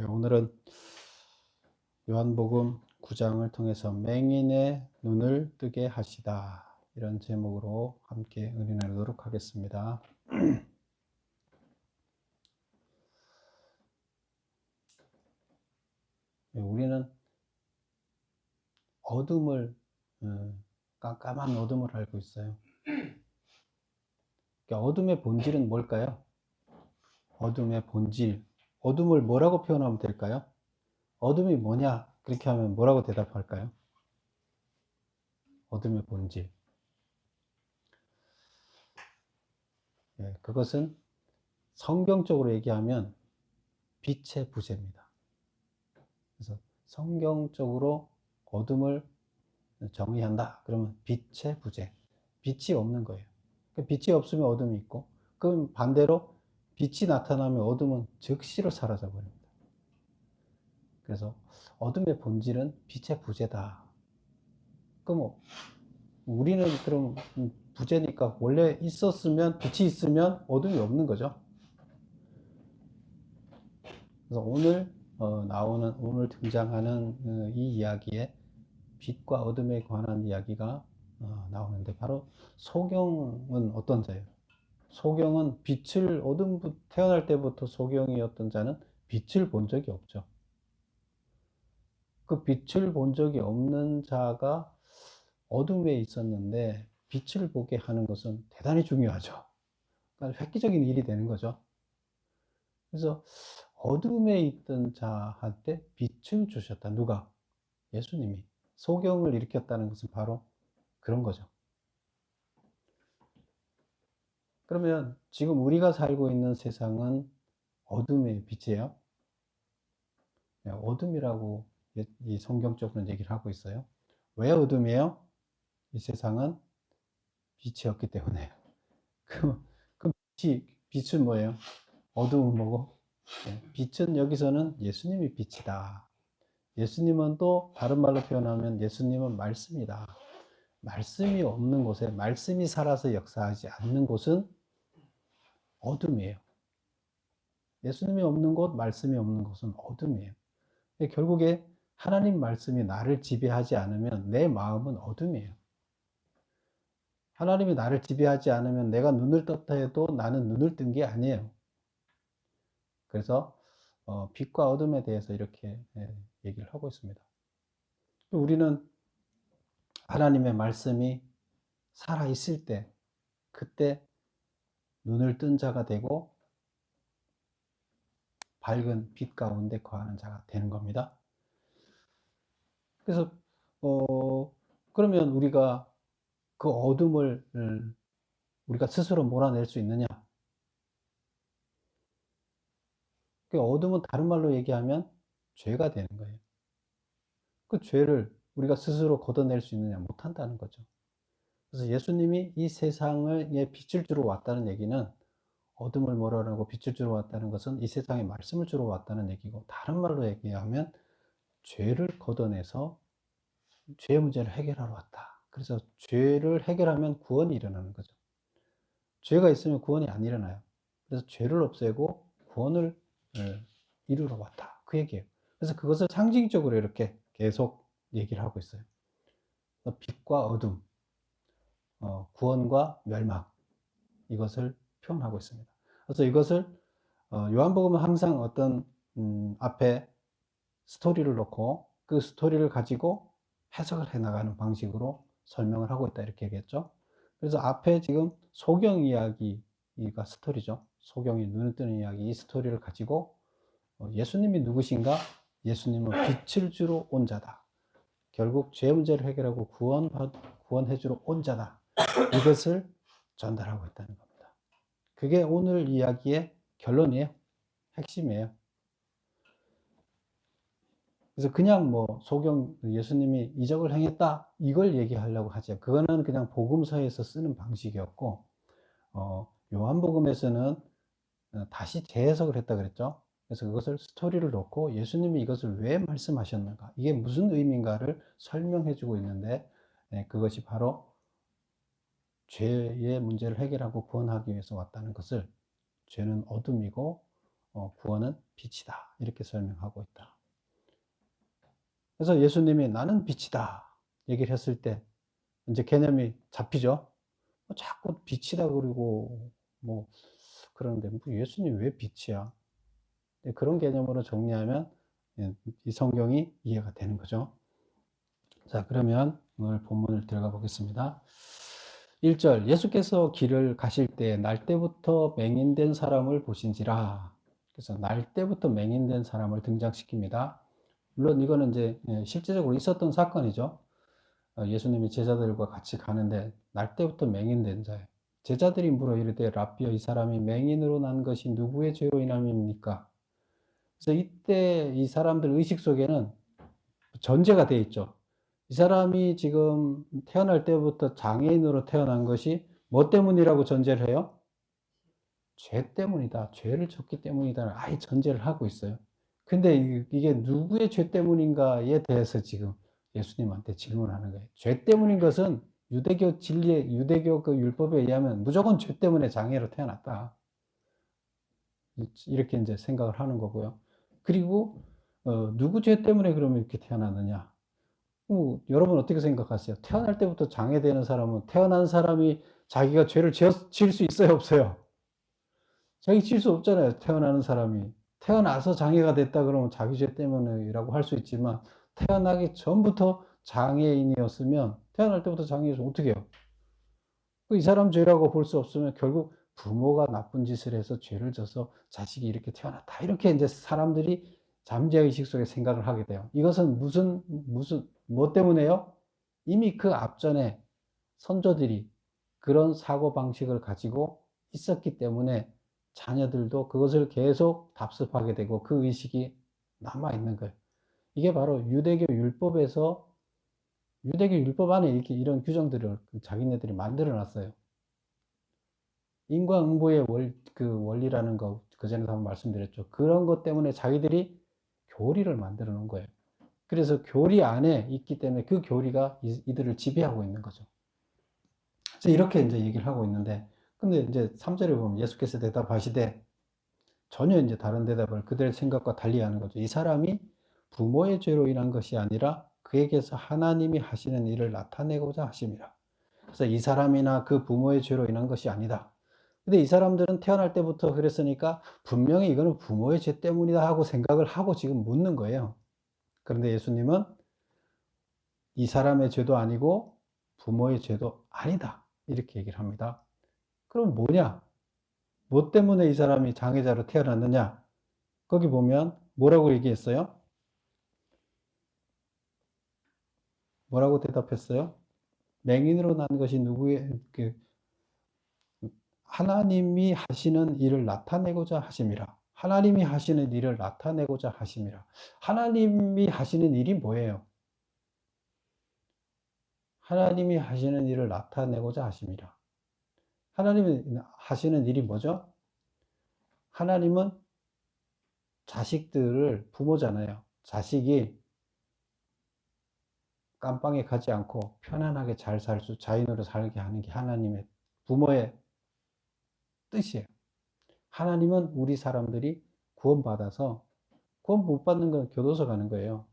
오늘은 요한복음 9장을 통해서 맹인의 눈을 뜨게 하시다, 이런 제목으로 함께 은혜 나누도록 하겠습니다. 우리는 어둠을, 깜깜한 어둠을 알고 있어요. 그러니까 어둠의 본질은 뭘까요? 어둠의 본질, 어둠을 뭐라고 표현하면 될까요? 어둠이 뭐냐? 그렇게 하면 뭐라고 대답할까요? 어둠의 본질. 그것은 성경적으로 얘기하면 빛의 부재입니다. 그래서 성경적으로 어둠을 정의한다 그러면 빛의 부재, 빛이 없는 거예요. 빛이 없으면 어둠이 있고, 그럼 반대로 빛이 나타나면 어둠은 즉시로 사라져 버립니다. 그래서 어둠의 본질은 빛의 부재다. 그럼 우리는 그럼 부재니까 원래 있었으면, 빛이 있으면 어둠이 없는 거죠. 그래서 오늘 등장하는 이 이야기에 빛과 어둠에 관한 이야기가 나오는데, 바로 소경은 어떤 자예요? 소경은 태어날 때부터 소경이었던 자는 빛을 본 적이 없죠. 그 빛을 본 적이 없는 자가 어둠에 있었는데 빛을 보게 하는 것은 대단히 중요하죠. 그러니까 획기적인 일이 되는 거죠. 그래서 어둠에 있던 자한테 빛을 주셨다. 누가? 예수님이. 소경을 일으켰다는 것은 바로 그런 거죠. 그러면 지금 우리가 살고 있는 세상은 어둠의 빛이에요. 어둠이라고 이 성경적으로는 얘기를 하고 있어요. 왜 어둠이에요? 이 세상은 빛이 없기 때문에요. 그 빛은 뭐예요? 어둠은 뭐고? 빛은 여기서는 예수님이 빛이다. 예수님은 또 다른 말로 표현하면 예수님은 말씀이다. 말씀이 없는 곳에, 말씀이 살아서 역사하지 않는 곳은 어둠이에요. 예수님이 없는 곳, 말씀이 없는 곳은 어둠이에요. 결국에 하나님 말씀이 나를 지배하지 않으면 내 마음은 어둠이에요. 하나님이 나를 지배하지 않으면 내가 눈을 떴다 해도 나는 눈을 뜬 게 아니에요. 그래서 빛과 어둠에 대해서 이렇게 얘기를 하고 있습니다. 우리는 하나님의 말씀이 살아있을 때, 그때 눈을 뜬 자가 되고 밝은 빛 가운데 거하는 자가 되는 겁니다. 그래서 그러면 우리가 그 어둠을 우리가 스스로 몰아낼 수 있느냐? 그 어둠은 다른 말로 얘기하면 죄가 되는 거예요. 그 죄를 우리가 스스로 걷어낼 수 있느냐? 못한다는 거죠. 그래서 예수님이 이 세상에 빛을 주러 왔다는 얘기는, 어둠을 몰아내고 빛을 주러 왔다는 것은 이 세상에 말씀을 주러 왔다는 얘기고, 다른 말로 얘기하면 죄를 걷어내서 죄의 문제를 해결하러 왔다. 그래서 죄를 해결하면 구원이 일어나는 거죠. 죄가 있으면 구원이 안 일어나요. 그래서 죄를 없애고 구원을 이루러 왔다, 그 얘기예요. 그래서 그것을 상징적으로 이렇게 계속 얘기를 하고 있어요. 빛과 어둠, 구원과 멸망, 이것을 표현하고 있습니다. 그래서 이것을 요한복음은 항상 어떤 앞에 스토리를 놓고 그 스토리를 가지고 해석을 해나가는 방식으로 설명을 하고 있다, 이렇게 얘기했죠. 그래서 앞에 지금 소경 이야기가 스토리죠. 소경이 눈을 뜨는 이야기, 이 스토리를 가지고 예수님이 누구신가? 예수님은 빛을 주러 온 자다. 결국 죄 문제를 해결하고 구원해 주러 온 자다. 이것을 전달하고 있다는 겁니다. 그게 오늘 이야기의 결론이에요. 핵심이에요. 그래서 그냥 예수님이 이적을 행했다, 이걸 얘기하려고 하죠. 그거는 그냥 복음서에서 쓰는 방식이었고, 요한복음에서는 다시 재해석을 했다 그랬죠. 그래서 그것을 스토리를 놓고 예수님이 이것을 왜 말씀하셨는가, 이게 무슨 의미인가를 설명해 주고 있는데, 그것이 바로 죄의 문제를 해결하고 구원하기 위해서 왔다는 것을, 죄는 어둠이고 구원은 빛이다. 이렇게 설명하고 있다. 그래서 예수님이 나는 빛이다. 얘기를 했을 때 이제 개념이 잡히죠. 자꾸 빛이다 그러고 뭐 그러는데 뭐 예수님 왜 빛이야? 네, 그런 개념으로 정리하면 이 성경이 이해가 되는 거죠. 자, 그러면 오늘 본문을 들어가 보겠습니다. 1절 예수께서 길을 가실 때 날 때부터 맹인된 사람을 보신지라. 그래서 날 때부터 맹인된 사람을 등장시킵니다. 물론 이거는 이제 실제적으로 있었던 사건이죠. 예수님이 제자들과 같이 가는데 날 때부터 맹인된 자예요. 제자들이 물어 이르되 라삐어 이 사람이 맹인으로 난 것이 누구의 죄로 인함입니까? 그래서 이때 이 사람들 의식 속에는 전제가 돼 있죠. 이 사람이 지금 태어날 때부터 장애인으로 태어난 것이 뭐 때문이라고 전제를 해요? 죄 때문이다. 죄를 졌기 때문이다. 아예 전제를 하고 있어요. 근데 이게 누구의 죄 때문인가에 대해서 지금 예수님한테 질문하는 거예요. 죄 때문인 것은 유대교 진리에, 유대교 그 율법에 의하면 무조건 죄 때문에 장애로 태어났다. 이렇게 이제 생각을 하는 거고요. 그리고, 누구 죄 때문에 그러면 이렇게 태어났느냐? 여러분 어떻게 생각하세요? 태어날 때부터 장애되는 사람은 태어난 사람이 자기가 죄를 지을 수 있어요, 없어요? 자기 지을 수 없잖아요, 태어나는 사람이. 태어나서 장애가 됐다 그러면 자기 죄 때문이라고 할 수 있지만 태어나기 전부터 장애인이었으면 태어날 때부터 장애인이었으면 어떻게 해요? 이 사람 죄라고 볼 수 없으면 결국 부모가 나쁜 짓을 해서 죄를 져서 자식이 이렇게 태어났다. 이렇게 이제 사람들이 잠재의식 속에 생각을 하게 돼요. 이것은 뭐 때문에요? 이미 그 앞전에 선조들이 그런 사고방식을 가지고 있었기 때문에 자녀들도 그것을 계속 답습하게 되고 그 의식이 남아있는 거예요. 이게 바로 유대교 율법 안에 이렇게 이런 규정들을 자기네들이 만들어 놨어요. 인과응보의 그 원리라는 거, 그전에도 한번 말씀드렸죠. 그런 것 때문에 자기들이 교리를 만들어 놓은 거예요. 그래서 교리 안에 있기 때문에 그 교리가 이들을 지배하고 있는 거죠. 그래서 이렇게 이제 얘기를 하고 있는데, 근데 이제 3절에 보면 예수께서 대답하시되 전혀 이제 다른 대답을 그들의 생각과 달리 하는 거죠. 이 사람이 부모의 죄로 인한 것이 아니라 그에게서 하나님이 하시는 일을 나타내고자 하심이라. 그래서 이 사람이나 그 부모의 죄로 인한 것이 아니다. 근데 이 사람들은 태어날 때부터 그랬으니까 분명히 이거는 부모의 죄 때문이다 하고 생각을 하고 지금 묻는 거예요. 그런데 예수님은 이 사람의 죄도 아니고 부모의 죄도 아니다. 이렇게 얘기를 합니다. 그럼 뭐냐? 뭐 때문에 이 사람이 장애자로 태어났느냐? 거기 보면 뭐라고 얘기했어요? 뭐라고 대답했어요? 맹인으로 난 것이 하나님이 하시는 일을 나타내고자 하심이라. 하나님이 하시는 일을 나타내고자 하심이라. 하나님이 하시는 일이 뭐예요? 하나님이 하시는 일을 나타내고자 하심이라. 하나님이 하시는 일이 뭐죠? 하나님은 자식들을 부모잖아요. 자식이 깜빵에 가지 않고 편안하게 잘 자인으로 살게 하는 게 하나님의 부모의 뜻이에요. 하나님은 우리 사람들이 구원받아서 구원 못 받는 건 교도소 가는 거예요.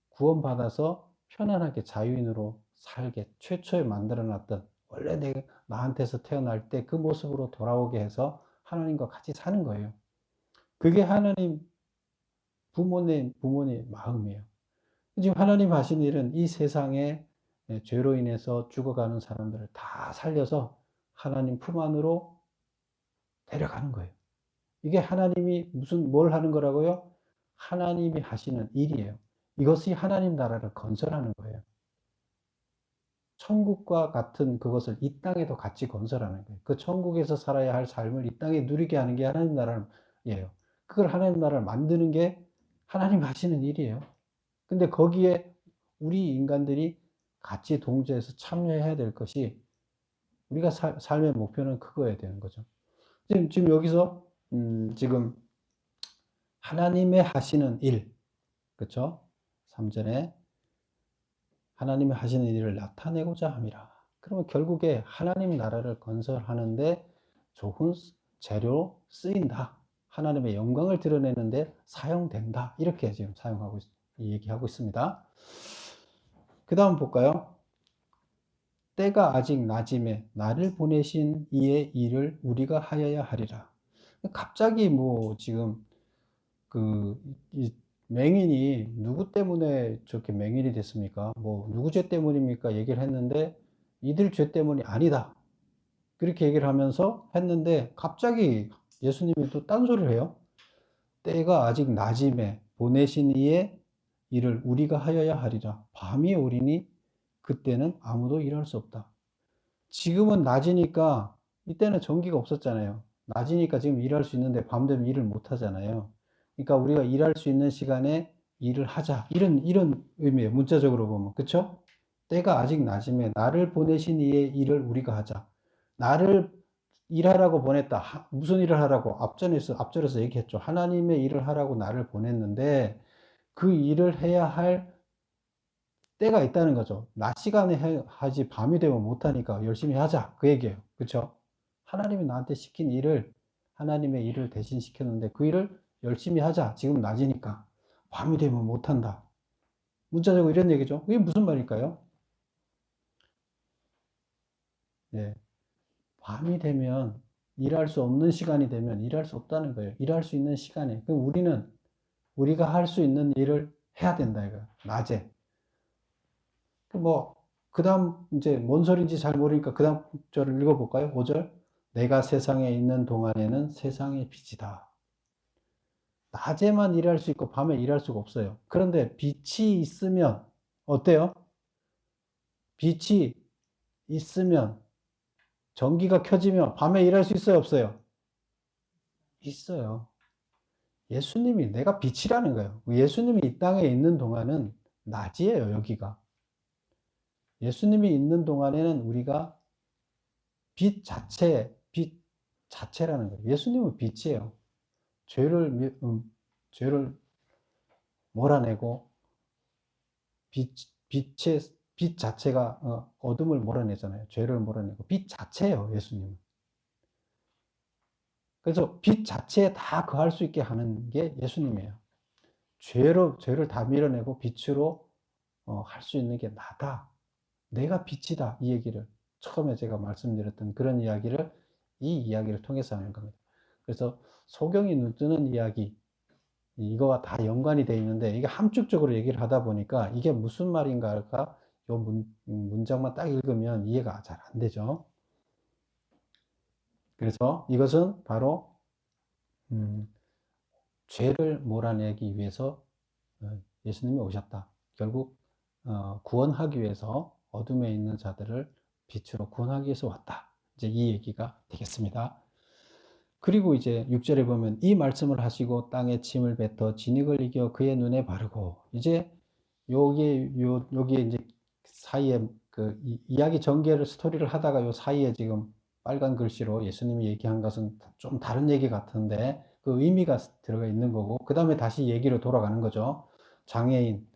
구원받아서 편안하게 자유인으로 살게 최초에 만들어 놨던 원래 나한테서 태어날 때 그 모습으로 돌아오게 해서 하나님과 같이 사는 거예요. 그게 하나님 부모님 마음이에요. 지금 하나님 하신 일은 이 세상에 죄로 인해서 죽어가는 사람들을 다 살려서 하나님 품 안으로 데려가는 거예요. 이게 하나님이 뭘 하는 거라고요? 하나님이 하시는 일이에요. 이것이 하나님 나라를 건설하는 거예요. 천국과 같은 그것을 이 땅에도 같이 건설하는 거예요. 그 천국에서 살아야 할 삶을 이 땅에 누리게 하는 게 하나님 나라예요. 그걸 하나님 나라를 만드는 게 하나님 하시는 일이에요. 근데 거기에 우리 인간들이 같이 동조해서 참여해야 될 것이 우리가 삶의 목표는 그거여야 되는 거죠. 지금 여기서 지금 하나님의 하시는 일, 그렇죠? 3절에 하나님이 하시는 일을 나타내고자 함이라. 그러면 결국에 하나님 나라를 건설하는데 좋은 재료로 쓰인다. 하나님의 영광을 드러내는데 사용된다. 이렇게 지금 얘기하고 있습니다. 그 다음 볼까요? 때가 아직 낮음에 나를 보내신 이의 일을 우리가 하여야 하리라. 갑자기 뭐 지금 이 맹인이 누구 때문에 저렇게 맹인이 됐습니까? 뭐 누구 죄 때문입니까? 얘기를 했는데 이들 죄 때문이 아니다. 그렇게 얘기를 하면서 했는데 갑자기 예수님이 또 딴소리를 해요. 때가 아직 낮음에 보내신 이의 일을 우리가 하여야 하리라. 밤이 오리니 그때는 아무도 일할 수 없다. 지금은 낮이니까 이때는 전기가 없었잖아요. 낮이니까 지금 일할 수 있는데 밤 되면 일을 못 하잖아요. 그러니까 우리가 일할 수 있는 시간에 일을 하자. 이런 의미예요. 문자적으로 보면. 그쵸? 때가 아직 낮음에 나를 보내신 이의 일을 우리가 하자. 나를 일하라고 보냈다. 무슨 일을 하라고? 앞절에서 얘기했죠. 하나님의 일을 하라고 나를 보냈는데 그 일을 해야 할 때가 있다는 거죠. 낮 시간에 하지 밤이 되면 못하니까 열심히 하자. 그 얘기예요. 그쵸? 하나님이 나한테 시킨 일을, 하나님의 일을 대신 시켰는데 그 일을 열심히 하자. 지금 낮이니까. 밤이 되면 못한다. 문자적으로 이런 얘기죠. 그게 무슨 말일까요? 네. 밤이 되면 일할 수 없는 시간이 되면 일할 수 없다는 거예요. 일할 수 있는 시간에. 그럼 우리가 할 수 있는 일을 해야 된다 이거예요. 낮에. 그 다음, 이제 뭔 소리인지 잘 모르니까 그 다음 절을 읽어볼까요? 5절. 내가 세상에 있는 동안에는 세상의 빛이다. 낮에만 일할 수 있고 밤에 일할 수가 없어요. 그런데 빛이 있으면, 어때요? 빛이 있으면, 전기가 켜지면 밤에 일할 수 있어요? 없어요? 있어요. 예수님이 내가 빛이라는 거예요. 예수님이 이 땅에 있는 동안은 낮이에요, 여기가. 예수님이 있는 동안에는 우리가 빛 자체라는 거예요. 예수님은 빛이에요. 죄를 몰아내고 빛, 빛의 빛 자체가 어둠을 몰아내잖아요. 죄를 몰아내고 빛 자체예요, 예수님은. 그래서 빛 자체에 다 거할 수 있게 하는 게 예수님이에요. 죄를 다 밀어내고 빛으로 할 수 있는 게 나다. 내가 빛이다. 이 얘기를 처음에 제가 말씀드렸던 그런 이야기를 이 이야기를 통해서 하는 겁니다. 그래서 소경이 눈뜨는 이야기 이거와 다 연관이 되어 있는데 이게 함축적으로 얘기를 하다 보니까 이게 무슨 말인가가 요 문장만 딱 읽으면 이해가 잘 안 되죠. 그래서 이것은 바로 죄를 몰아내기 위해서 예수님이 오셨다. 결국 구원하기 위해서 어둠에 있는 자들을 빛으로 구원하기 위해서 왔다. 이제 이 얘기가 되겠습니다. 그리고 이제 6절에 보면 이 말씀을 하시고 땅에 침을 뱉어 진흙을 이겨 그의 눈에 바르고 이제 여기에 이제 사이에 이야기 전개를 스토리를 하다가 요 사이에 지금 빨간 글씨로 예수님이 얘기한 것은 좀 다른 얘기 같은데 그 의미가 들어가 있는 거고 그 다음에 다시 얘기로 돌아가는 거죠. 장애인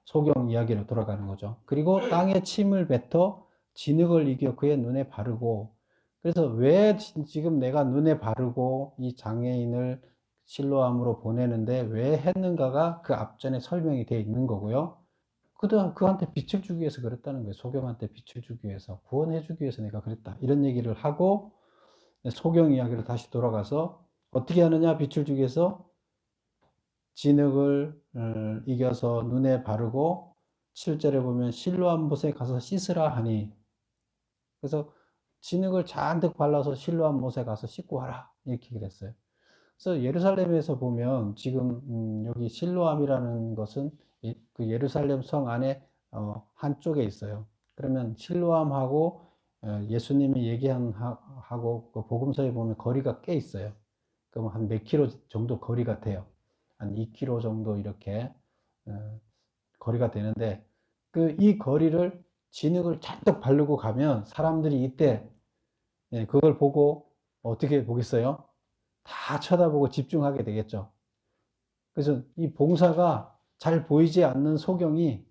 소경 이야기로 돌아가는 거죠. 그리고 땅에 침을 뱉어 진흙을 이겨 그의 눈에 바르고 그래서 왜 지금 내가 눈에 바르고 이 장애인을 실로암으로 보내는데 왜 했는가가 그 앞전에 설명이 되어 있는 거고요. 그한테 빛을 주기 위해서 그랬다는 거예요. 소경한테 빛을 주기 위해서, 구원해 주기 위해서 내가 그랬다. 이런 얘기를 하고 소경 이야기로 다시 돌아가서 어떻게 하느냐? 빛을 주기 위해서 진흙을 이겨서 눈에 바르고 7절에 보면 실로암 못에 가서 씻으라 하니 그래서 진흙을 잔뜩 발라서 실로암 못에 가서 씻고 와라 이렇게 그랬어요. 그래서 예루살렘에서 보면 지금 여기 실로암이라는 것은 그 예루살렘 성 안에 한쪽에 있어요. 그러면 실로암하고 예수님이 얘기한 하고 그 복음서에 보면 거리가 꽤 있어요. 그럼 한 몇 킬로 정도 거리가 돼요. 한 2킬로 정도 이렇게 거리가 되는데 이 거리를 진흙을 잔뜩 바르고 가면 사람들이 이때 그걸 보고 어떻게 보겠어요? 다 쳐다보고 집중하게 되겠죠. 그래서 이 봉사가 잘 보이지 않는 소경이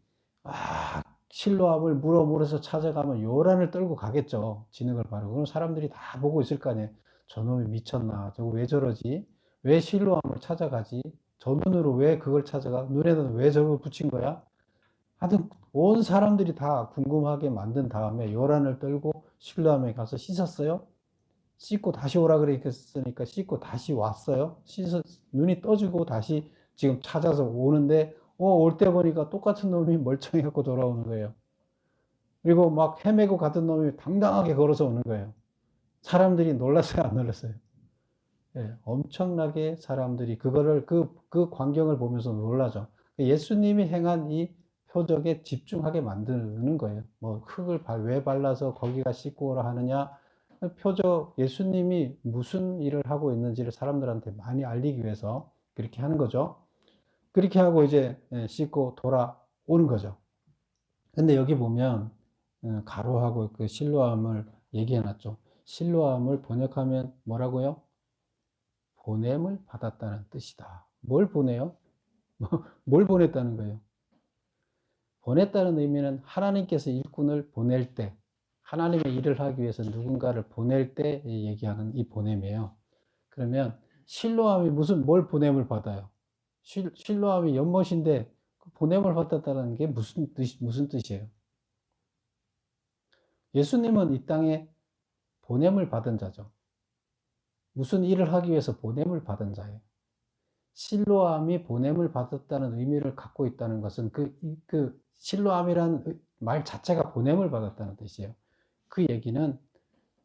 실로암을 물어서 찾아가면 요란을 떨고 가겠죠. 진흙을 바르고. 그럼 사람들이 다 보고 있을 거 아니에요. 저놈이 미쳤나? 저거 왜 저러지? 왜 실로암을 찾아가지? 저 눈으로 왜 그걸 찾아가? 눈에는 왜 저걸 붙인 거야? 하여튼 온 사람들이 다 궁금하게 만든 다음에 요란을 떨고 실로암에 가서 씻었어요. 씻고 다시 오라 그랬으니까 씻고 다시 왔어요. 눈이 떠지고 다시 지금 찾아서 오는데, 올 때 보니까 똑같은 놈이 멀쩡해 갖고 돌아오는 거예요. 그리고 막 헤매고 가던 놈이 당당하게 걸어서 오는 거예요. 사람들이 놀랐어요, 안 놀랐어요? 예, 엄청나게 사람들이 그거를, 그 광경을 보면서 놀라죠. 예수님이 행한 이 표적에 집중하게 만드는 거예요. 뭐, 흙을 왜 발라서 거기가 씻고 오라 하느냐? 표적, 예수님이 무슨 일을 하고 있는지를 사람들한테 많이 알리기 위해서 그렇게 하는 거죠. 그렇게 하고 이제 씻고 돌아오는 거죠. 근데 여기 보면, 가로하고 그 실로암을 얘기해 놨죠. 실로암을 번역하면 뭐라고요? 보냄을 받았다는 뜻이다. 뭘 보내요? 뭘 보냈다는 거예요? 보냈다는 의미는 하나님께서 일꾼을 보낼 때, 하나님의 일을 하기 위해서 누군가를 보낼 때 얘기하는 이 보냄이에요. 그러면 실로암이 뭘 보냄을 받아요? 실로암이 연못인데 보냄을 받았다는 게 무슨 뜻이에요? 예수님은 이 땅에 보냄을 받은 자죠. 무슨 일을 하기 위해서 보냄을 받은 자예요. 실로암이 보냄을 받았다는 의미를 갖고 있다는 것은 그 실로암이라는 말 자체가 보냄을 받았다는 뜻이에요. 그 얘기는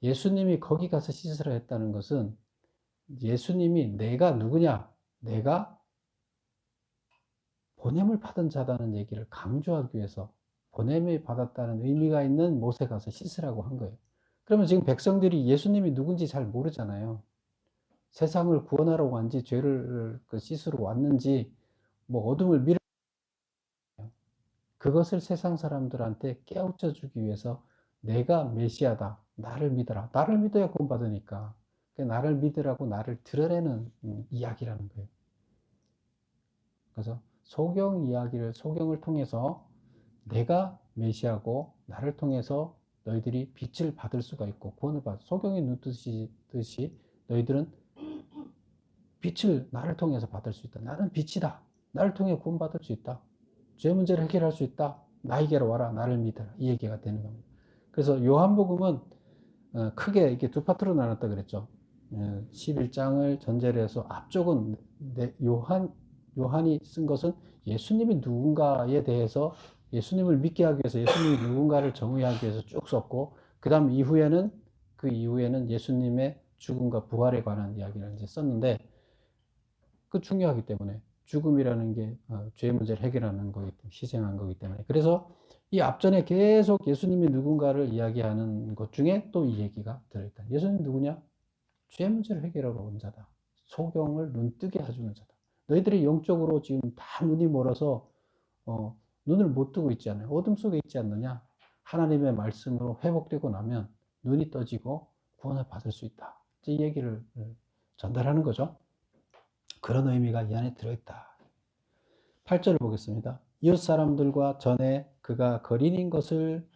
예수님이 거기 가서 씻으라 했다는 것은 예수님이 내가 누구냐? 내가 보냄을 받은 자다는 얘기를 강조하기 위해서 보냄을 받았다는 의미가 있는 못에 가서 씻으라고 한 거예요. 그러면 지금 백성들이 예수님이 누군지 잘 모르잖아요. 세상을 구원하러 왔는지 죄를 씻으러 왔는지 뭐 어둠을 미러 그것을 세상 사람들한테 깨우쳐 주기 위해서 내가 메시아다. 나를 믿어라. 나를 믿어야 구원받으니까. 나를 믿으라고 나를 드러내는 이야기라는 거예요. 그래서 소경을 통해서 내가 메시아고 나를 통해서 너희들이 빛을 받을 수가 있고 구원을 받을 소경이 눈뜨듯이 너희들은 빛을 나를 통해서 받을 수 있다. 나는 빛이다. 나를 통해 구원받을 수 있다. 죄 문제를 해결할 수 있다. 나에게로 와라. 나를 믿어라. 이 얘기가 되는 겁니다. 그래서 요한복음은 크게 이렇게 두 파트로 나눴다 그랬죠. 11장을 전제로 해서 앞쪽은 요한이 쓴 것은 예수님이 누군가에 대해서 예수님을 믿게 하기 위해서 예수님이 누군가를 정의하기 위해서 쭉 썼고 그 이후에는 예수님의 죽음과 부활에 관한 이야기를 이제 썼는데 그 중요하기 때문에 죽음이라는 게 죄의 문제를 해결하는 거기 때문에 희생한 거기 때문에 그래서 이 앞전에 계속 예수님이 누군가를 이야기하는 것 중에 또 이 얘기가 들어있다. 예수님 누구냐? 죄의 문제를 해결하러 온 자다. 소경을 눈뜨게 해주는 자다. 너희들이 영적으로 지금 다 눈이 멀어서 눈을 못 뜨고 있지 않아요? 어둠 속에 있지 않느냐? 하나님의 말씀으로 회복되고 나면 눈이 떠지고 구원을 받을 수 있다. 이 얘기를 전달하는 거죠. 그런 의미가 이 안에 들어있다. 8절을 보겠습니다. 이웃 사람들과 전에 그가 거린인 것을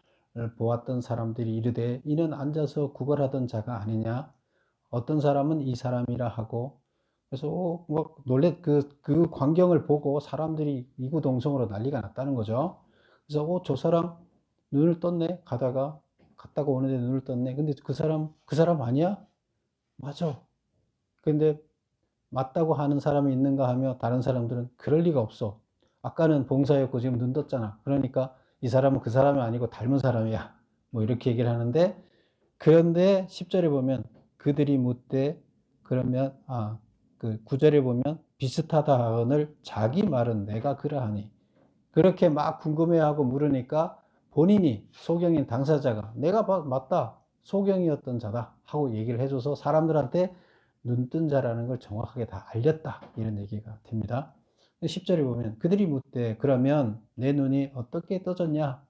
보았던 사람들이 이르되 이는 앉아서 구걸하던 자가 아니냐? 어떤 사람은 이 사람이라 하고 그래서 막 그 광경을 보고 사람들이 이구동성으로 난리가 났다는 거죠. 그래서 저 사람 눈을 떴네. 갔다가 오는데 눈을 떴네. 근데 그 사람 아니야? 맞아. 근데 맞다고 하는 사람이 있는가 하며 다른 사람들은 그럴 리가 없어. 아까는 봉사였고 지금 눈 떴잖아. 그러니까 이 사람은 그 사람이 아니고 닮은 사람이야. 뭐 이렇게 얘기를 하는데 그런데 10절에 보면 그들이 묻되 그러면 그 9절에 보면 비슷하다 하거늘 자기 말은 내가 그러하니 그렇게 막 궁금해하고 물으니까 본인이 소경인 당사자가 내가 맞다 소경이었던 자다 하고 얘기를 해줘서 사람들한테 눈뜬 자라는 걸 정확하게 다 알렸다 이런 얘기가 됩니다. 10절에 보면 그들이 묻되 그러면 내 눈이 어떻게 떠졌냐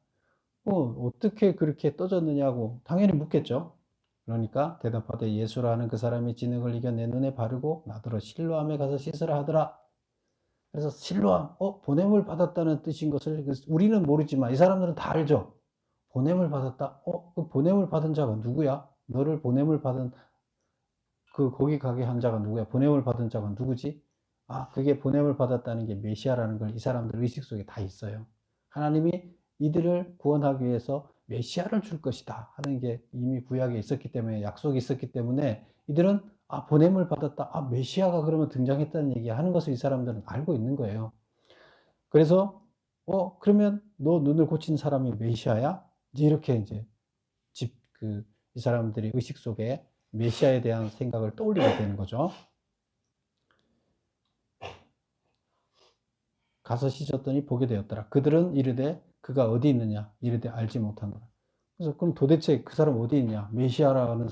어떻게 그렇게 떠졌느냐고 당연히 묻겠죠. 그러니까 대답하되 예수라는 그 사람이 진흙을 이겨 내 눈에 바르고 나더러 실로암에 가서 씻으라 하더라. 그래서 실로암, 보냄을 받았다는 뜻인 것을 우리는 모르지만 이 사람들은 다 알죠. 보냄을 받았다. 그 보냄을 받은 자가 누구야? 너를 보냄을 받은 거기 가게 한 자가 누구야? 보냄을 받은 자가 누구지? 아, 그게 보냄을 받았다는 게 메시아라는 걸 이 사람들 의식 속에 다 있어요. 하나님이 이들을 구원하기 위해서 메시아를 줄 것이다 하는 게 이미 구약에 있었기 때문에, 약속이 있었기 때문에 이들은 아, 보냄을 받았다. 아, 메시아가 그러면 등장했다는 얘기 하는 것을 이 사람들은 알고 있는 거예요. 그래서 그러면 너 눈을 고친 사람이 메시아야? 이제 이렇게 이제 이 사람들이 의식 속에 메시아에 대한 생각을 떠올리게 되는 거죠. 가서 씻었더니 보게 되었더라. 그들은 이르되 그가 어디 있느냐? 이르되 알지 못하노라. 그래서 그럼 도대체 그 사람 어디 있냐? 메시아라는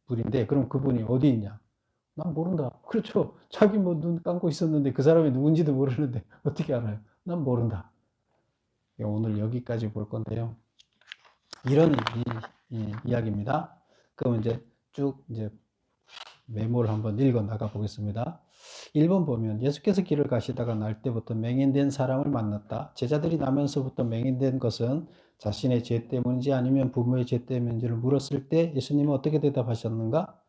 분인데 그럼 그분이 어디 있냐? 난 모른다. 그렇죠. 자기 뭐 눈 감고 있었는데 그 사람이 누군지도 모르는데 어떻게 알아요? 난 모른다. 오늘 여기까지 볼 건데요. 이런 이야기입니다. 그럼 이제 쭉 이제 메모를 한번 읽어 나가 보겠습니다. 1번 보면 예수께서 길을 가시다가 날 때부터 맹인된 사람을 만났다. 제자들이 나면서부터 맹인된 것은 자신의 죄 때문인지 아니면 부모의 죄 때문인지를 물었을 때 예수님은 어떻게 대답하셨는가?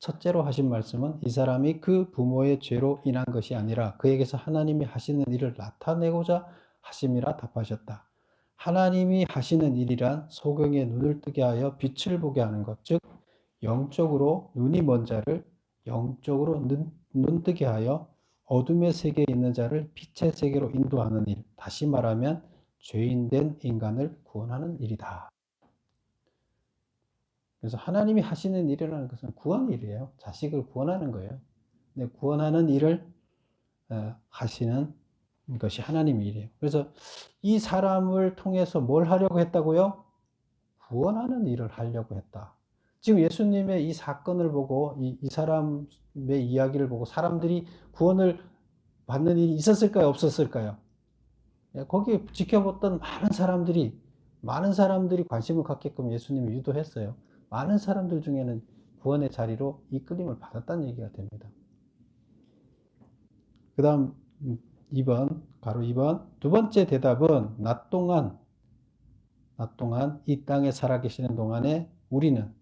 첫째로 하신 말씀은 이 사람이 그 부모의 죄로 인한 것이 아니라 그에게서 하나님이 하시는 일을 나타내고자 하심이라 답하셨다. 하나님이 하시는 일이란 소경의 눈을 뜨게 하여 빛을 보게 하는 것, 즉 영적으로 눈이 먼 자를 영적으로 눈뜨게 하여 어둠의 세계에 있는 자를 빛의 세계로 인도하는 일, 다시 말하면 죄인된 인간을 구원하는 일이다. 그래서 하나님이 하시는 일이라는 것은 구원 일이에요. 자식을 구원하는 거예요. 근데 구원하는 일을 하시는 것이 하나님의 일이에요. 그래서 이 사람을 통해서 뭘 하려고 했다고요? 구원하는 일을 하려고 했다. 지금 예수님의 이 사건을 보고 이 사람의 이야기를 보고 사람들이 구원을 받는 일이 있었을까요? 없었을까요? 거기 지켜봤던 많은 사람들이 관심을 갖게끔 예수님이 유도했어요. 많은 사람들 중에는 구원의 자리로 이끌림을 받았다는 얘기가 됩니다. 그 다음 2번, 가로 2번. 두 번째 대답은 낮 동안 이 땅에 살아계시는 동안에 우리는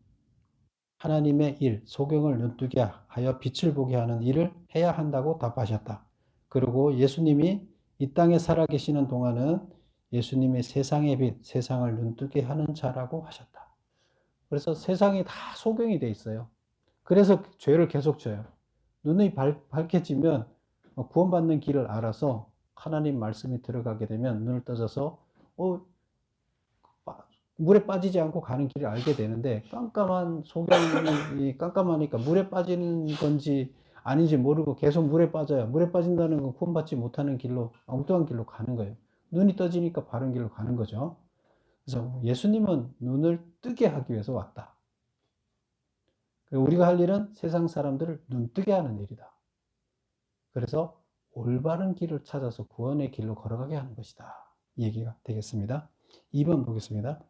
하나님의 일, 소경을 눈뜨게 하여 빛을 보게 하는 일을 해야 한다고 답하셨다. 그리고 예수님이 이 땅에 살아계시는 동안은 예수님의 세상의 빛, 세상을 눈뜨게 하는 자라고 하셨다. 그래서 세상이 다 소경이 돼 있어요. 그래서 죄를 계속 져요. 눈이 밝혀지면 구원받는 길을 알아서 하나님 말씀이 들어가게 되면 눈을 떠져서 물에 빠지지 않고 가는 길을 알게 되는데 깜깜한 소경이 깜깜하니까 물에 빠지는 건지 아닌지 모르고 계속 물에 빠져요. 물에 빠진다는 건 구원받지 못하는 길로, 엉뚱한 길로 가는 거예요. 눈이 떠지니까 바른 길로 가는 거죠. 그래서 예수님은 눈을 뜨게 하기 위해서 왔다. 우리가 할 일은 세상 사람들을 눈뜨게 하는 일이다. 그래서 올바른 길을 찾아서 구원의 길로 걸어가게 하는 것이다. 이 얘기가 되겠습니다. 2번 보겠습니다.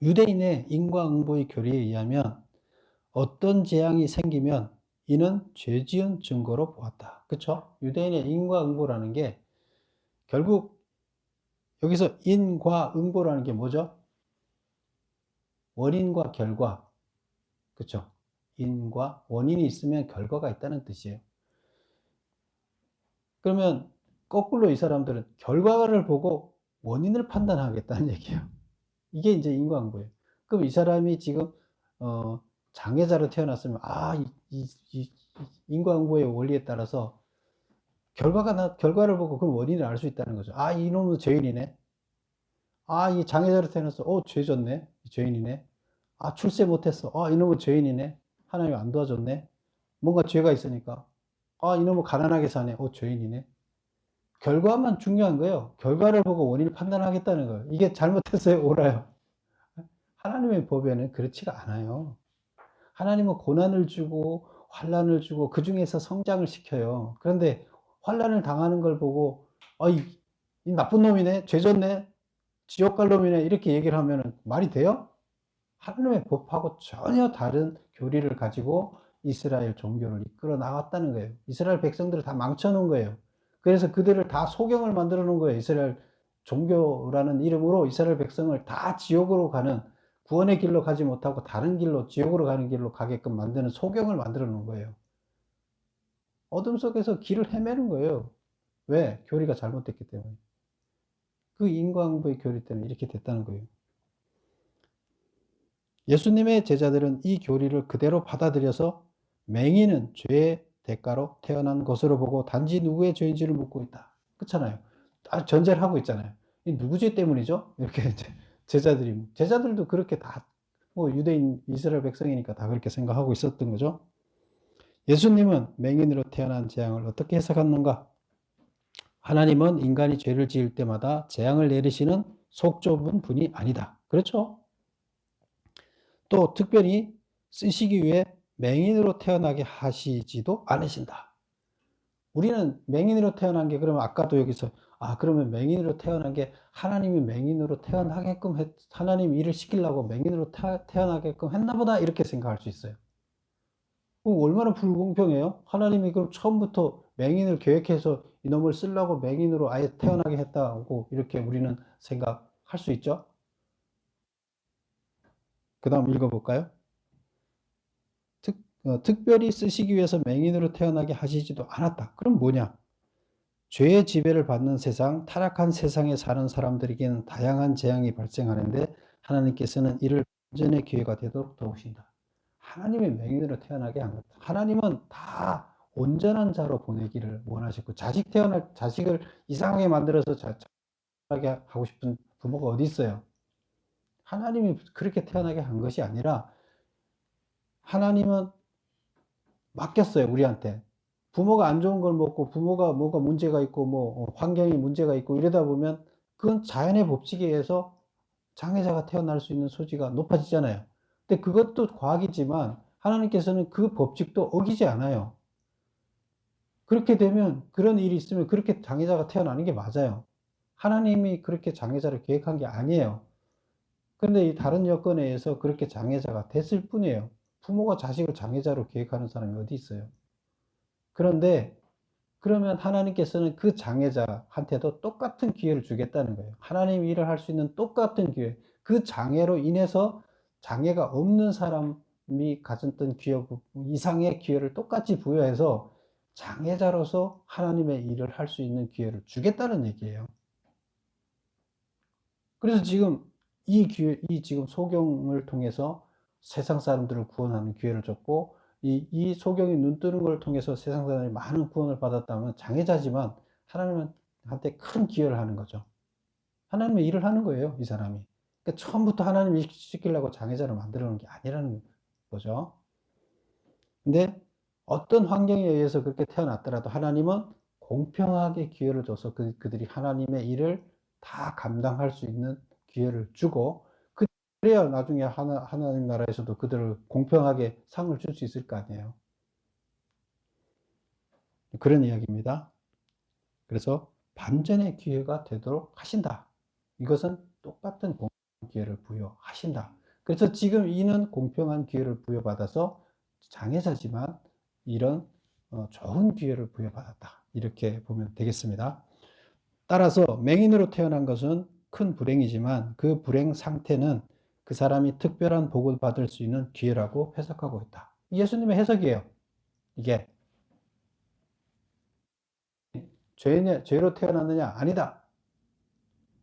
유대인의 인과응보의 교리에 의하면 어떤 재앙이 생기면 이는 죄지은 증거로 보았다. 그렇죠? 유대인의 인과응보라는 게 결국 여기서 인과응보라는 게 뭐죠? 원인과 결과. 그렇죠? 인과 원인이 있으면 결과가 있다는 뜻이에요. 그러면 거꾸로 이 사람들은 결과를 보고 원인을 판단하겠다는 얘기예요. 이게 이제 인과응보예요. 그럼 이 사람이 지금 장애자로 태어났으면 이 인과응보의 원리에 따라서 결과를 보고 그 원인을 알 수 있다는 거죠. 이놈은 죄인이네. 이 장애자로 태어났어. 죄 졌네. 죄인이네. 출세 못했어. 이놈은 죄인이네. 하나님 안 도와줬네. 뭔가 죄가 있으니까. 이놈은 가난하게 사네. 죄인이네. 결과만 중요한 거예요. 결과를 보고 원인을 판단하겠다는 거예요. 이게 잘못했어요? 옳아요? 하나님의 법에는 그렇지가 않아요. 하나님은 고난을 주고 환난을 주고 그 중에서 성장을 시켜요. 그런데 환난을 당하는 걸 보고 이 나쁜 놈이네, 죄 졌네, 지옥 갈 놈이네 이렇게 얘기를 하면 말이 돼요? 하나님의 법하고 전혀 다른 교리를 가지고 이스라엘 종교를 이끌어 나갔다는 거예요. 이스라엘 백성들을 다 망쳐놓은 거예요. 그래서 그들을 다 소경을 만들어 놓은 거예요. 이스라엘 종교라는 이름으로 이스라엘 백성을 다 지옥으로 가는 구원의 길로 가지 못하고 다른 길로, 지옥으로 가는 길로 가게끔 만드는 소경을 만들어 놓은 거예요. 어둠 속에서 길을 헤매는 거예요. 왜? 교리가 잘못됐기 때문에. 그 인과응보의 교리 때문에 이렇게 됐다는 거예요. 예수님의 제자들은 이 교리를 그대로 받아들여서 맹인은 죄의 대가로 태어난 것으로 보고 단지 누구의 죄인지를 묻고 있다. 그렇잖아요. 전제를 하고 있잖아요. 이 누구 죄 때문이죠? 이렇게 제자들도 그렇게 다 뭐 유대인 이스라엘 백성이니까 다 그렇게 생각하고 있었던 거죠. 예수님은 맹인으로 태어난 재앙을 어떻게 해석하는가? 하나님은 인간이 죄를 지을 때마다 재앙을 내리시는 속 좁은 분이 아니다. 그렇죠? 또 특별히 쓰시기 위해 맹인으로 태어나게 하시지도 않으신다. 우리는 맹인으로 태어난 게, 그러면 아까도 여기서 그러면 맹인으로 태어난 게 하나님이 맹인으로 태어나게끔 하나님 일을 시키려고 맹인으로 태어나게끔 했나 보다, 이렇게 생각할 수 있어요. 얼마나 불공평해요? 하나님이 그럼 처음부터 맹인을 계획해서 이놈을 쓰려고 맹인으로 아예 태어나게 했다고 이렇게 우리는 생각할 수 있죠. 그 다음 읽어볼까요? 특별히 쓰시기 위해서 맹인으로 태어나게 하시지도 않았다. 그럼 뭐냐? 죄의 지배를 받는 세상, 타락한 세상에 사는 사람들에게는 다양한 재앙이 발생하는데 하나님께서는 이를 반전의 기회가 되도록 도우신다. 하나님이 맹인으로 태어나게 한 것. 하나님은 다 온전한 자로 보내기를 원하셨고, 자식을 이상하게 만들어서 태어나게 하고 싶은 부모가 어디 있어요? 하나님이 그렇게 태어나게 한 것이 아니라 하나님은 맡겼어요, 우리한테. 부모가 안 좋은 걸 먹고 부모가 뭐가 문제가 있고 환경이 문제가 있고 이러다 보면 그건 자연의 법칙에 의해서 장애자가 태어날 수 있는 소지가 높아지잖아요. 근데 그것도 과학이지만 하나님께서는 그 법칙도 어기지 않아요. 그렇게 되면, 그런 일이 있으면 그렇게 장애자가 태어나는 게 맞아요. 하나님이 그렇게 장애자를 계획한 게 아니에요. 근데 이 다른 여건에 의해서 그렇게 장애자가 됐을 뿐이에요. 부모가 자식을 장애자로 계획하는 사람이 어디 있어요? 그런데 그러면 하나님께서는 그 장애자한테도 똑같은 기회를 주겠다는 거예요. 하나님 일을 할 수 있는 똑같은 기회. 그 장애로 인해서 장애가 없는 사람이 가졌던 기회 이상의 기회를 똑같이 부여해서 장애자로서 하나님의 일을 할 수 있는 기회를 주겠다는 얘기예요. 그래서 지금 이 지금 소경을 통해서 세상 사람들을 구원하는 기회를 줬고, 이 소경이 눈 뜨는 걸 통해서 세상 사람들이 많은 구원을 받았다면 장애자지만 하나님한테 큰 기여를 하는 거죠. 하나님의 일을 하는 거예요, 이 사람이. 그러니까 처음부터 하나님 일 시키려고 장애자를 만들어 놓은 게 아니라는 거죠. 근데 어떤 환경에 의해서 그렇게 태어났더라도 하나님은 공평하게 기회를 줘서 그들이 하나님의 일을 다 감당할 수 있는 기회를 주고, 그래야 나중에 하나님 나라에서도 그들을 공평하게 상을 줄 수 있을 거 아니에요. 그런 이야기입니다. 그래서 반전의 기회가 되도록 하신다. 이것은 똑같은 공평한 기회를 부여하신다. 그래서 지금 이는 공평한 기회를 부여받아서 장애자지만 이런 좋은 기회를 부여받았다. 이렇게 보면 되겠습니다. 따라서 맹인으로 태어난 것은 큰 불행이지만 그 불행 상태는 그 사람이 특별한 복을 받을 수 있는 기회라고 해석하고 있다. 예수님의 해석이에요. 이게 죄로 태어났느냐? 아니다.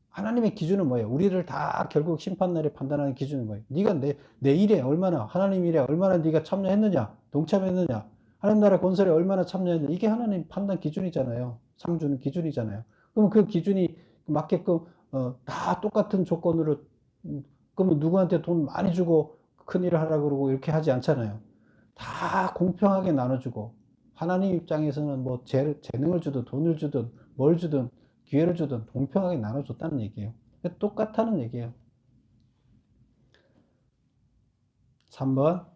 하나님의 기준은 뭐예요? 우리를 다 결국 심판날에 판단하는 기준은 뭐예요? 네가 내 일에 얼마나, 하나님 일에 얼마나 네가 참여했느냐, 동참했느냐, 하나님 나라 건설에 얼마나 참여했느냐, 이게 하나님 판단 기준이잖아요. 상 주는 기준이잖아요. 그럼 그 기준이 맞게끔 다 똑같은 조건으로, 그러면 누구한테 돈 많이 주고 큰 일을 하라 그러고 이렇게 하지 않잖아요. 다 공평하게 나눠주고, 하나님 입장에서는 뭐 재능을 주든 돈을 주든 뭘 주든 기회를 주든 공평하게 나눠줬다는 얘기예요. 똑같다는 얘기예요. 3번,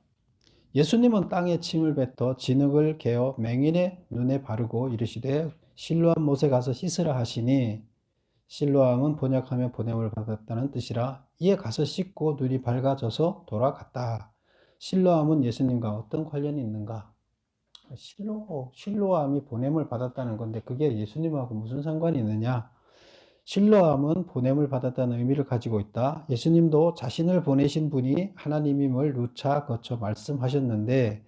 예수님은 땅에 침을 뱉어 진흙을 개어 맹인의 눈에 바르고 이르시되 실로암 못에 가서 씻으라 하시니, 실로암은 번역하며 보냄을 받았다는 뜻이라 이에 가서 씻고 눈이 밝아져서 돌아갔다. 실로암은 예수님과 어떤 관련이 있는가? 실로암이 보냄을 받았다는 건데 그게 예수님하고 무슨 상관이 있느냐? 신뢰함은 보냄을 받았다는 의미를 가지고 있다. 예수님도 자신을 보내신 분이 하나님임을 누차 거쳐 말씀하셨는데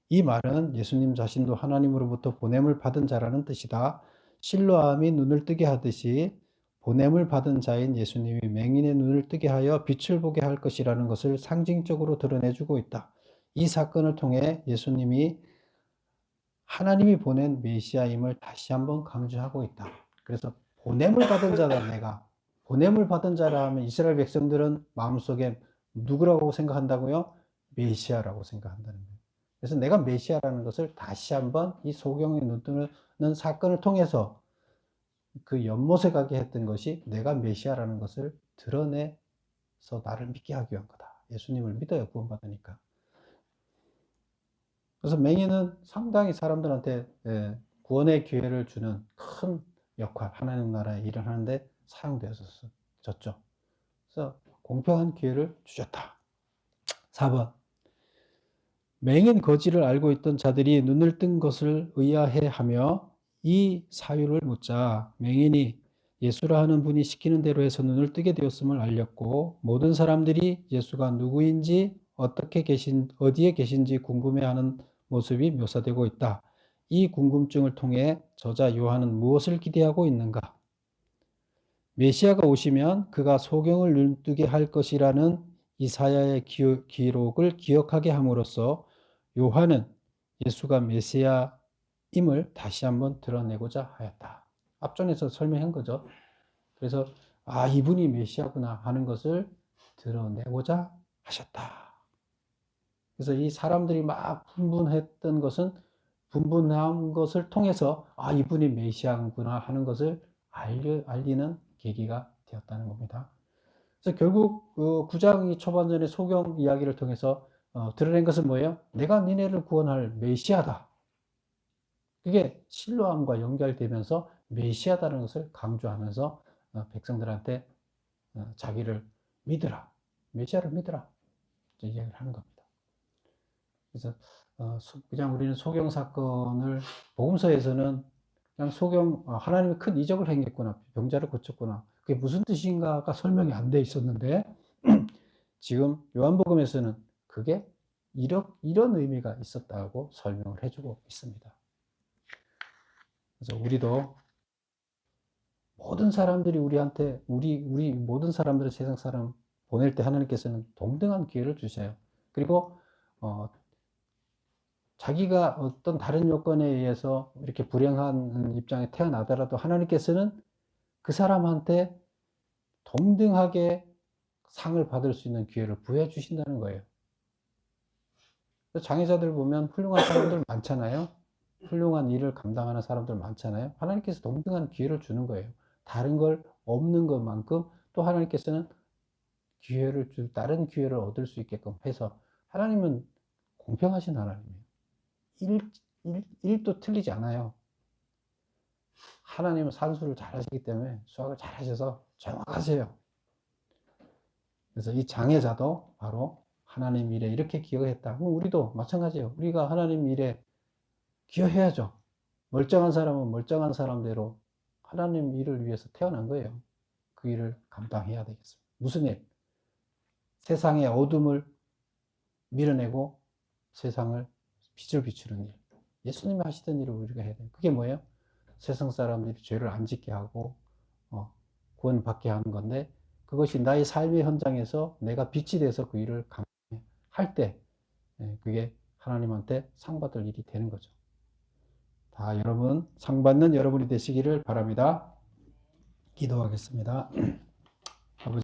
이 말은 예수님 자신도 하나님으로부터 보냄을 받은 자라는 뜻이다. 신뢰함이 눈을 뜨게 하듯이 보냄을 받은 자인 예수님이 맹인의 눈을 뜨게 하여 빛을 보게 할 것이라는 것을 상징적으로 드러내주고 있다. 이 사건을 통해 예수님이 하나님이 보낸 메시아임을 다시 한번 강조하고 있다. 그래서 보냄을 받은 자다 내가. 보냄을 받은 자라 하면 이스라엘 백성들은 마음속에 누구라고 생각한다고요? 메시아라고 생각한다는 거예요. 그래서 내가 메시아라는 것을 다시 한번 이 소경의 눈 뜨는 사건을 통해서 그 연못에 가게 했던 것이 내가 메시아라는 것을 드러내서 나를 믿게 하기 위한 거다. 예수님을 믿어야 구원받으니까. 그래서 맹인은 상당히 사람들한테 구원의 기회를 주는 큰 역할, 하나님 나라의 일을 하는데 사용되었었죠. 그래서 공평한 기회를 주셨다. 4번. 맹인 거지를 알고 있던 자들이 눈을 뜬 것을 의아해하며 이 사유를 묻자 맹인이 예수라 하는 분이 시키는 대로 해서 눈을 뜨게 되었음을 알렸고 모든 사람들이 예수가 누구인지 어디에 계신지 궁금해하는 모습이 묘사되고 있다. 이 궁금증을 통해 저자 요한은 무엇을 기대하고 있는가? 메시아가 오시면 그가 소경을 눈뜨게 할 것이라는 이사야의 기록을 기억하게 함으로써 요한은 예수가 메시아임을 다시 한번 드러내고자 하였다. 앞전에서 설명한 거죠. 그래서 이분이 메시아구나 하는 것을 드러내고자 하셨다. 그래서 이 사람들이 막 분분했던 것은 분분한 것을 통해서 이분이 메시아구나 하는 것을 알리는 계기가 되었다는 겁니다. 그래서 결국 9장 초반전의 소경 이야기를 통해서 드러낸 것은 뭐예요? 내가 니네를 구원할 메시아다. 그게 신뢰함과 연결되면서 메시아다는 것을 강조하면서 백성들한테 자기를 믿으라. 메시아를 믿으라. 이야기를 하는 겁니다. 그래서 그냥 우리는 소경 사건을 복음서에서는 그냥 소경 하나님이 큰 이적을 행했구나. 병자를 고쳤구나. 그게 무슨 뜻인가가 설명이 안 돼 있었는데 지금 요한복음에서는 그게 이런 의미가 있었다고 설명을 해주고 있습니다. 그래서 우리도 모든 사람들이 우리한테 우리 모든 사람들을 세상 사람 보낼 때 하나님께서는 동등한 기회를 주셔요. 그리고 자기가 어떤 다른 요건에 의해서 이렇게 불행한 입장에 태어나더라도 하나님께서는 그 사람한테 동등하게 상을 받을 수 있는 기회를 부여해 주신다는 거예요. 장애자들 보면 훌륭한 사람들 많잖아요. 훌륭한 일을 감당하는 사람들 많잖아요. 하나님께서 동등한 기회를 주는 거예요. 다른 걸 없는 것만큼 또 하나님께서는 다른 기회를 얻을 수 있게끔 해서 하나님은 공평하신 하나님이에요. 1도 틀리지 않아요. 하나님은 산수를 잘 하시기 때문에 수학을 잘 하셔서 정확하세요. 그래서 이 장애자도 바로 하나님 일에 이렇게 기여했다. 그럼 우리도 마찬가지예요. 우리가 하나님 일에 기여해야죠. 멀쩡한 사람은 멀쩡한 사람대로 하나님 일을 위해서 태어난 거예요. 그 일을 감당해야 되겠습니다. 무슨 일? 세상의 어둠을 밀어내고 세상을 빛을 비추는 일. 예수님이 하시던 일을 우리가 해야 돼요. 그게 뭐예요? 세상 사람들이 죄를 안 짓게 하고 구원받게 하는 건데 그것이 나의 삶의 현장에서 내가 빛이 돼서 그 일을 할 때 그게 하나님한테 상 받을 일이 되는 거죠. 다 여러분 상 받는 여러분이 되시기를 바랍니다. 기도하겠습니다.